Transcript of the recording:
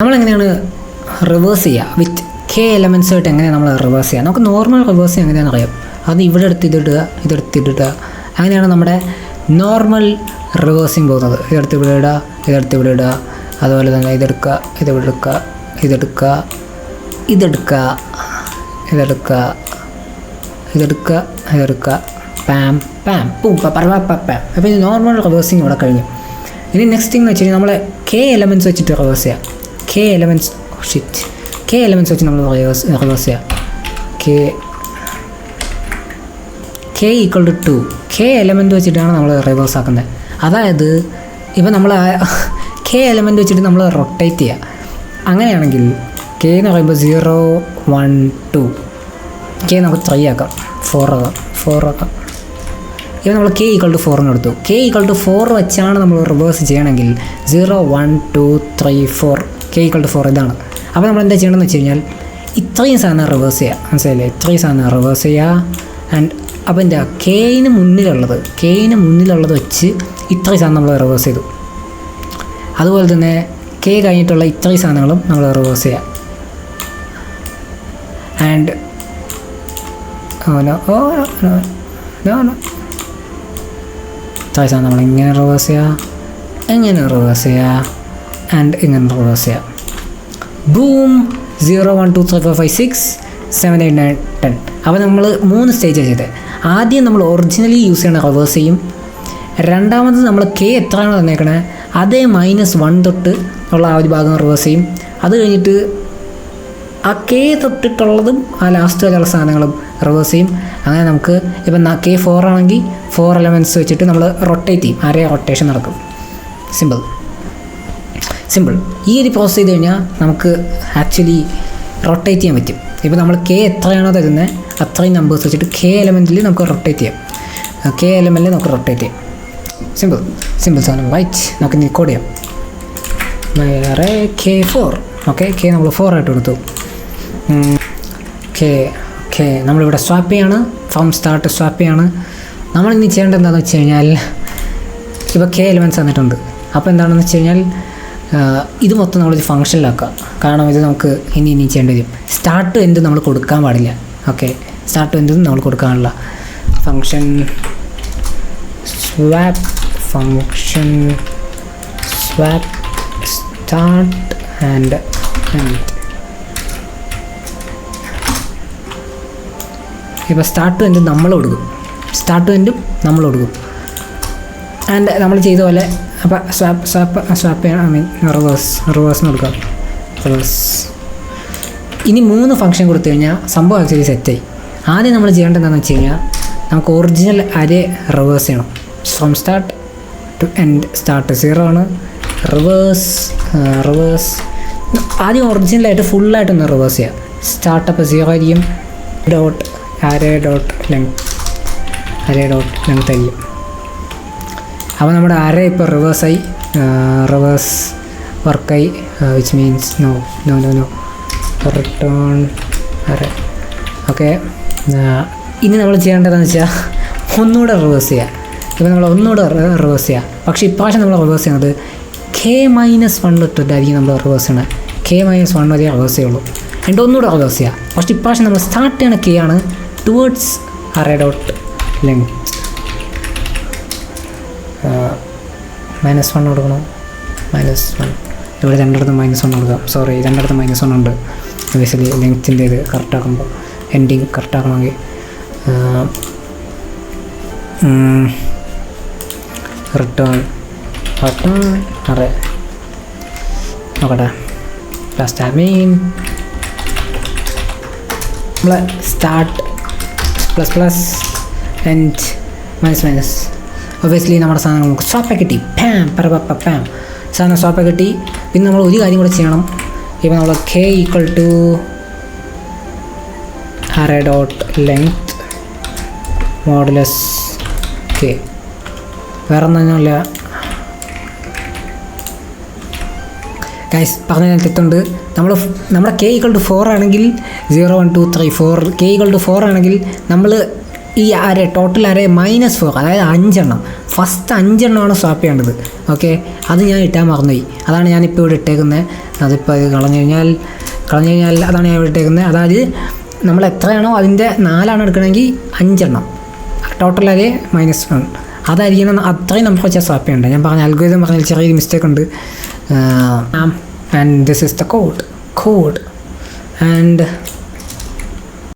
നമ്മളെങ്ങനെയാണ് reverse ചെയ്യുക with K elements ആയിട്ട് എങ്ങനെയാണ് നമ്മൾ റിവേഴ്സ് ചെയ്യുക? നമുക്ക് നോർമൽ റിവേഴ്സ് എങ്ങനെയാണെന്ന് അറിയാം. അത് ഇവിടെ എടുത്തിടുക, ഇതെടുത്തിടുക, അങ്ങനെയാണ് നമ്മുടെ നോർമൽ റിവേഴ്സിങ് പോകുന്നത്. ഇതെടുത്ത് ഇവിടെ ഇടുക, ഇതെടുത്ത് ഇവിടെ ഇടുക, അതുപോലെ തന്നെ ഇതെടുക്കുക, ഇതിവിടെ എടുക്കുക, ഇതെടുക്കുക, ഇതെടുക്കുക, ഇതെടുക്കുക, ഇതെടുക്കുക, ഇതെടുക്കുക, പാം പാം പൂം പാം. അപ്പോൾ ഇത് നോർമൽ റിവേഴ്സിങ് ഇവിടെ കഴിഞ്ഞു. ഇനി നെക്സ്റ്റ് തിങ് എന്ന് വെച്ച് കഴിഞ്ഞാൽ നമ്മളെ കെ എലമെൻറ്റ്സ് വെച്ചിട്ട് റിവേഴ്സ് ചെയ്യാം. കെ എലമെൻറ്റ്സ് വെച്ച് നമ്മൾ റിവേഴ്സ് ചെയ്യാം. K equal to 2 K element വെച്ചിട്ടാണ് നമ്മൾ റിവേഴ്സ് ആക്കുന്നത്. അതായത് ഇപ്പം നമ്മൾ കെ എലമെൻറ്റ് വെച്ചിട്ട് നമ്മൾ റൊട്ടേറ്റ് ചെയ്യുക. അങ്ങനെയാണെങ്കിൽ കെ എന്ന് പറയുമ്പോൾ 0 1 2 കെ നമുക്ക് 3 ആക്കാം, 4 ആക്കാം. ഇപ്പം നമ്മൾ കെ ഈക്വൽ ടു 4 എടുത്തു. കെ ഈക്വൽ ടു 4 വെച്ചാണ് നമ്മൾ റിവേഴ്സ് ചെയ്യണമെങ്കിൽ 0 1 2 3 4 കെ ഈക്വൽ ടു 4 ഇതാണ്. അപ്പോൾ നമ്മൾ എന്താ ചെയ്യണമെന്ന് വെച്ച് കഴിഞ്ഞാൽ ഇത്രയും സാധനം റിവേഴ്സ് ചെയ്യുക. മനസ്സിലായില്ലേ? ഇത്രയും സാധനം റിവേഴ്സ് ചെയ്യുക. ആൻഡ് അപ്പോൾ എന്താ കെയിന് മുന്നിലുള്ളത് വെച്ച് ഇത്രയും സാധനം നമ്മൾ റിവേഴ്സ് ചെയ്തു. അതുപോലെ തന്നെ കെ കഴിഞ്ഞിട്ടുള്ള ഇത്രയും സാധനങ്ങളും നമ്മൾ റിവേഴ്സ് ചെയ്യുക. ആൻഡ് ഇത്രയും സാധനം നമ്മൾ ഇങ്ങനെ റിവേഴ്സ് ചെയ്യുക, ആൻഡ് ഇങ്ങനെ റിവേഴ്സ് ചെയ്യുക. ബൂം 0 1 2 3 4 5 6 7 8 9 10. അപ്പോൾ നമ്മൾ 3 സ്റ്റേജ് ചെയ്തത്. ആദ്യം നമ്മൾ ഒറിജിനലി യൂസ് ചെയ്യണ റിവേഴ്സ് ചെയ്യും. രണ്ടാമത് നമ്മൾ കെ എത്രയാണോ തന്നേക്കണേ അതേ -1 തൊട്ട് ഉള്ള ആ ഒരു ഭാഗം റിവേഴ്സ് ചെയ്യും. അത് കഴിഞ്ഞിട്ട് ആ കെ തൊട്ടിട്ടുള്ളതും ആ ലാസ്റ്റ് വരെയുള്ള സാധനങ്ങളും റിവേഴ്സ് ചെയ്യും. അങ്ങനെ നമുക്ക് ഇപ്പം കെ 4 ആണെങ്കിൽ 4 എലമെൻറ്റ്സ് വെച്ചിട്ട് നമ്മൾ റൊട്ടേറ്റ് ചെയ്യും. അരേ റൊട്ടേഷൻ നടക്കും. സിമ്പിൾ. ഈ ഒരു പ്രോസസ് ചെയ്ത് കഴിഞ്ഞാൽ നമുക്ക് ആക്ച്വലി റൊട്ടേറ്റ് ചെയ്യാൻ പറ്റും. ഇപ്പോൾ നമ്മൾ കെ എത്രയാണോ തരുന്നത് അത്രയും നമ്പേഴ്സ് വെച്ചിട്ട് കെ എലമെൻറ്റിൽ നമുക്ക് റൊട്ടേറ്റ് ചെയ്യാം. സിമ്പിൾ സാധനം. റൈറ്റ്, നമുക്ക് നിക്കോഡ് ചെയ്യാം. വേറെ കെ 4. ഓക്കെ, കെ നമ്മൾ 4 ആയിട്ട് കൊടുത്തു. കെ നമ്മളിവിടെ സ്വാപ്പ് ചെയ്യാണ്. ഫ്രം സ്റ്റാർട്ട് സ്വാപ്പ് ചെയ്യാണ്. നമ്മളിനി ചെയ്യേണ്ടത് എന്താണെന്ന് വെച്ച് കഴിഞ്ഞാൽ ഇപ്പോൾ കെ എലമെൻറ്റ്സ് തന്നിട്ടുണ്ട്. അപ്പോൾ എന്താണെന്ന് വെച്ച് കഴിഞ്ഞാൽ ഇത് മൊത്തം നമ്മളൊരു ഫംഗ്ഷനിലാക്കുക. കാരണം ഇത് നമുക്ക് ഇനി ചെയ്യേണ്ടി വരും. സ്റ്റാർട്ട് എൻഡ് നമ്മൾ കൊടുക്കാൻ പാടില്ല. ഓക്കെ, സ്റ്റാർട്ട് എൻഡ് നമ്മൾ കൊടുക്കാനുള്ള function swap start and end. ഇപ്പോൾ സ്റ്റാർട്ട് എൻഡ് നമ്മൾ കൊടുക്കും. ആൻഡ് നമ്മൾ ചെയ്ത പോലെ അപ്പോൾ സ്വാപ്പ് ചെയ്യണം. റിവേഴ്സിന് കൊടുക്കാം. ഇനി 3 ഫംഗ്ഷൻ കൊടുത്തു കഴിഞ്ഞാൽ സംഭവം ആക്ച്വലി സെറ്റായി. ആദ്യം നമ്മൾ ചെയ്യേണ്ടത് എന്താണെന്ന് വെച്ച് കഴിഞ്ഞാൽ നമുക്ക് ഒറിജിനൽ അരേ റിവേഴ്സ് ചെയ്യണം. From start to end. Start 0 ആണ്. റിവേഴ്സ് ആദ്യം ഒറിജിനലായിട്ട് ഫുള്ളായിട്ടൊന്ന് റിവേഴ്സ് ചെയ്യാം. സ്റ്റാർട്ടപ്പ് 0 ആയിരിക്കും. അരേ ഡോട്ട് ലെങ്ത് ആയിരിക്കും. അപ്പോൾ നമ്മുടെ അരേ ഇപ്പോൾ റിവേഴ്സായി, റിവേഴ്സ് വർക്കായി. Which means no return array. Okay, ഇനി നമ്മൾ ചെയ്യേണ്ടതെന്ന് വെച്ചാൽ ഒന്നുകൂടെ റിവേഴ്സ് ചെയ്യുക. ഇപ്പോൾ നമ്മൾ ഒന്നുകൂടെ റിവേഴ്സ് ചെയ്യുക. പക്ഷേ ഇപ്രാവശ്യം നമ്മൾ റിവേഴ്സ് ചെയ്യുന്നത് കെ -1 തൊട്ടിട്ടായിരിക്കും നമ്മൾ റിവേഴ്സ് ചെയ്യണത്. കെ -1 വരെ റിവേഴ്സ് ചെയ്യുള്ളൂ. എന്നിട്ട് ഒന്നുകൂടെ റിവേഴ്സ് ചെയ്യുക. പക്ഷേ ഇപ്രാവശ്യം നമ്മൾ സ്റ്റാർട്ട് ചെയ്യണ കെ ആണ് ടുവേർഡ്സ് അരേ ഡോട്ട് ലെങ്ത്. -1 കൊടുക്കണം. -1 ഇവിടെ രണ്ടിടത്തും -1 കൊടുക്കാം. സോറി, രണ്ടിടത്തും -1 ഉണ്ട്. ബേസിക്കലി ലെങ്ത്തിൻ്റെ ഇത് കറക്റ്റാക്കുമ്പോൾ എൻഡിങ് കറക്റ്റാക്കണമെങ്കിൽ റിട്ടേൺ അറേ നോക്കട്ടെ. ലാസ്റ്റ് നമ്മൾ സ്റ്റാർട്ട് ++ എൻഡ് -. ഒബ്വിയസ്ലി നമ്മുടെ സാധനം നമുക്ക് സ്വാപ്പ് കിട്ടി. പാം സാധനം സ്വാപ്പ് കിട്ടി. പിന്നെ നമ്മൾ ഒരു കാര്യം കൂടെ ചെയ്യണം. ഇപ്പോൾ നമ്മൾ k equal to array dot length modulus k. വേറെ ഒന്നുമില്ല ഗൈസ്, പറഞ്ഞാൽ തെറ്റുണ്ട്. നമ്മുടെ കെ ഈക്വൽ ടു 4 ആണെങ്കിൽ 0 1 2 3 4 കെ ഈക്വൽ ടു 4 ആണെങ്കിൽ നമ്മൾ ഈ അരേ ടോട്ടൽ അരേ -4 അതായത് 5 എണ്ണം. ഫസ്റ്റ് 5 എണ്ണമാണ് സ്വാപ്പ് ചെയ്യേണ്ടത്. ഓക്കെ, അത് ഞാൻ ഇട്ടാൻ മറന്നുപോയി. അതാണ് ഞാനിപ്പോൾ ഇവിടെ ഇട്ടേക്കുന്നത്. അതിപ്പോൾ ഇത് കളഞ്ഞു കഴിഞ്ഞാൽ അതാണ് ഞാൻ ഇവിടെ ഇട്ടേക്കുന്നത്. അതായത് നമ്മൾ എത്രയാണോ അതിൻ്റെ 4 എടുക്കണമെങ്കിൽ 5 എണ്ണം, ടോട്ടൽ അരേ -1 അതായിരിക്കണം. അത്രയും നമുക്ക് വെച്ചാൽ സ്വാപ്പ് ചെയ്യേണ്ടത്. ഞാൻ പറഞ്ഞ അൽഗോരിതം പറഞ്ഞാൽ ചെറിയൊരു മിസ്റ്റേക്ക് ഉണ്ട്. And this is the code and